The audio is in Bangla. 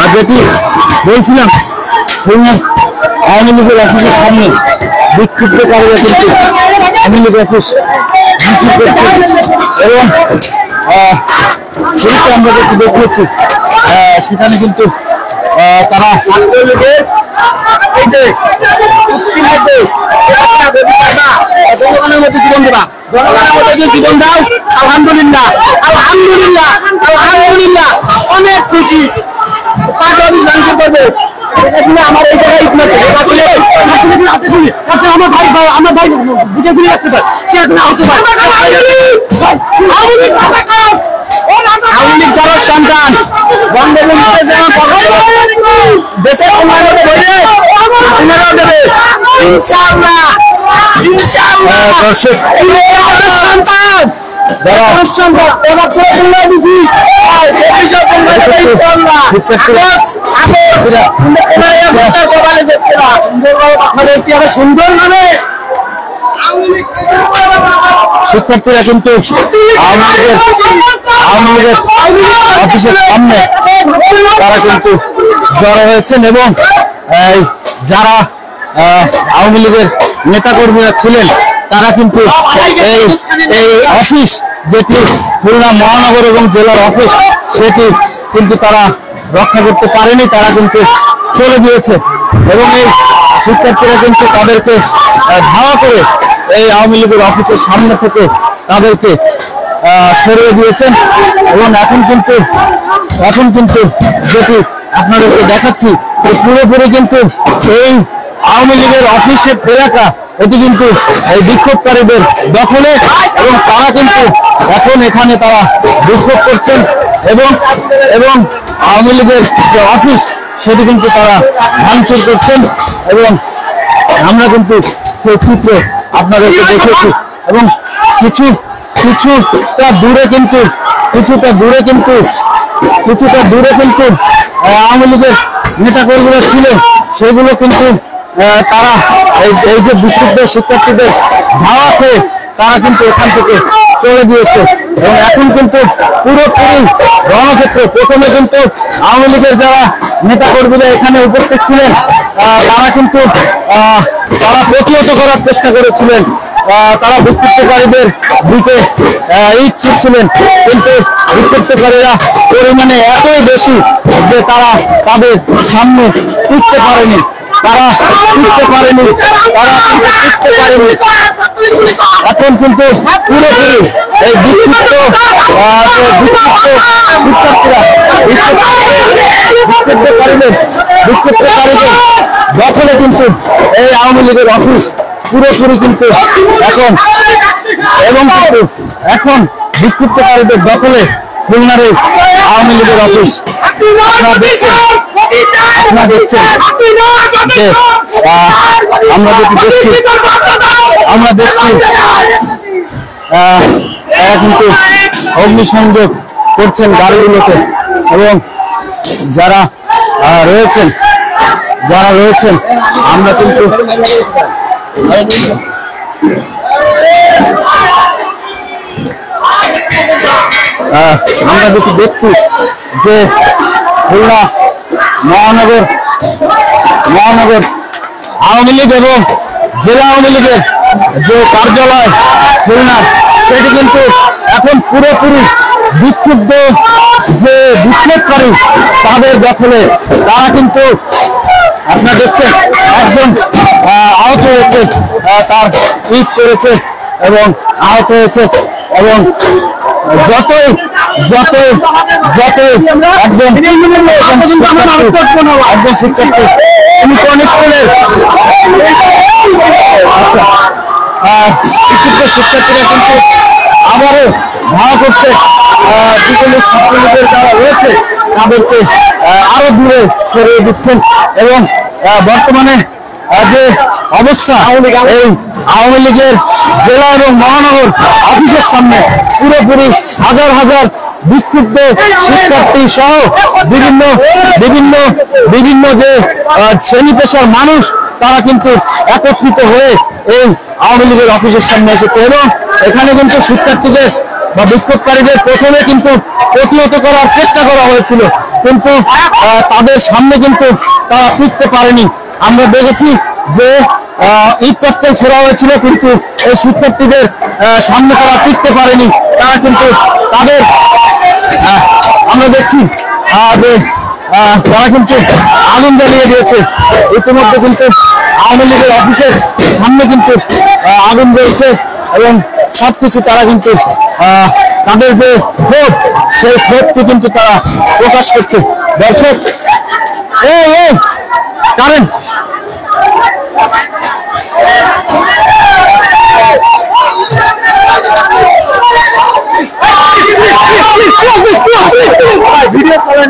আর যেটি বলছিলাম আওয়ামী লীগের অফিসের সামনে বিক্ষুব্ধকারীরা কিন্তু আওয়ামী লীগ অফিস মিছিল করছে এবং সেটা আমরা যেটি দেখিয়েছি সেখানে কিন্তু তারা জনগণের মধ্যে জীবন দেবা, জনগণের মধ্যে জীবন দাও। আলহামদুলিল্লাহ, আলহামদুলিল্লাহ, আলহামদুলিল্লাহ, অনেক খুশি। আমার এই জায়গায় আমার ভাই আমার ভাই বুঝে ঘুরে যাচ্ছে স্যার, সে এখন আহত পায়। আওয়ামী লীগ যারা সন্তান বঙ্গবন্ধুকে যেমন দেশের উন্নয়নে বলে হাসিনারাও দেবে ইনশাআল্লাহ, ইনশাআল্লাহ। দর্শক সন্তান যারা সন্তান ওরা পুরো উন্নয়ন দিছি সুন্দর মানে শিক্ষার্থীরা কিন্তু আওয়ামী লীগের অফিসের সামনে তারা কিন্তু জড়ো হয়েছেন এবং যারা আওয়ামী লীগের নেতাকর্মীরা ছিলেন তারা কিন্তু এই অফিস যেটি খুলনা মহানগর এবং জেলার অফিস সেটি কিন্তু তারা রক্ষা করতে পারেনি, তারা কিন্তু চলে গিয়েছে এবং এই শিক্ষার্থীরা কিন্তু তাদেরকে ধাওয়া করে এই আওয়ামী লীগের অফিসের সামনে থেকে তাদেরকে সরিয়ে দিয়েছেন এবং এখন কিন্তু যেটি আপনাদেরকে দেখাচ্ছি পুরোপুরি কিন্তু এই আওয়ামী লীগের অফিসের এলাকা এটি কিন্তু এই বিক্ষোভকারীদের দখলে এবং তারা কিন্তু এখন এখানে তারা বিক্ষোভ করছেন এবং আওয়ামী লীগের যে অফিস সেটি কিন্তু তারা ভাঙচুর করছেন এবং আমরা কিন্তু সেই চিত্র আপনাদেরকে দেখেছি এবং কিছুটা দূরে কিন্তু আওয়ামী লীগের নেতাকর্মীরা ছিলেন সেগুলো কিন্তু তারা এই যে বিক্ষুব্ধ শিক্ষার্থীদের ধাওয়া খেয়ে তারা কিন্তু এখান থেকে চলে গিয়েছে এবং এখন কিন্তু পুরোপুরি রণক্ষেত্র। প্রথমে কিন্তু আওয়ামী লীগের যারা নেতাকর্মীরা এখানে উপস্থিত ছিলেন তারা কিন্তু তারা প্রতিহত করার চেষ্টা করেছিলেন, তারা বিক্ষুব্ধকারীদের দিকে ইট ছুটছিলেন, কিন্তু বিক্ষুব্ধকারীরা পরিমাণে এতই বেশি যে তারা তাদের সামনে টিকতে পারেনি, এখন কিন্তু পুরোপুরি এই বিক্ষুব্ধকারীদের দখলে কিন্তু এই আওয়ামী লীগের অফিস পুরোপুরি কিন্তু এখন বিক্ষুব্ধকারীদের দখলে খুলনার এই আওয়ামী লীগের অফিস। আপনারা দেখছেন যে আমরা দেখছি তারা কিন্তু অগ্নিসংযোগ করছেন গাড়িগুলোতে এবং যারা রয়েছেন আমরা কিন্তু দেখছি যে খুলনা মহানগর আওয়ামী লীগ এবং জেলা আওয়ামী লীগের যে কার্যালয় খুলনা সেটি কিন্তু এখন পুরোপুরি বিক্ষুব্ধ যে বিক্ষোভকারী তাদের দখলে। তারা কিন্তু আপনারা দেখছেন একজন আহত হয়েছে, তার ইট করেছে এবং আহত হয়েছে এবং যতই একজন শিক্ষার্থী তিনি কোন স্কুলের শিক্ষার্থীরা কিন্তু আবারও ধাওয়া করছে ছাত্রলীগের যারা রয়েছে তাদেরকে আরো দূরে সরিয়ে দিচ্ছেন এবং বর্তমানে যে অবস্থা এই আওয়ামী লীগের জেলা এবং মহানগর অফিসের সামনে পুরোপুরি হাজার হাজার বিক্ষুব্ধ শিক্ষার্থী সহ বিভিন্ন যে শ্রেণী পেশার মানুষ তারা কিন্তু একত্রিত হয়ে এই আওয়ামী লীগের অফিসের সামনে এসেছে এবং এখানে কিন্তু শিক্ষার্থীদের বা বিক্ষোভকারীদের প্রথমে কিন্তু প্রতিহত করার চেষ্টা করা হয়েছিল, কিন্তু তাদের সামনে কিন্তু তারা টিকতে পারেনি। আমরা দেখেছি যে ইট পাটকেল ছোড়া হয়েছিল, কিন্তু এই শিক্ষার্থীদের সামনে তারা টিকতে পারেনি। তারা কিন্তু তাদের আমরা দেখছি যে তারা কিন্তু আগুন জ্বালিয়ে দিয়েছে। ইতিমধ্যে কিন্তু আওয়ামী লীগের অফিসের সামনে কিন্তু আগুন জ্বলছে এবং সবকিছু তারা কিন্তু তাদের যে ক্ষোভ, সেই ক্ষোভকে কিন্তু তারা প্রকাশ করছে। দর্শক, কারেন্ট ভিডিও বলেন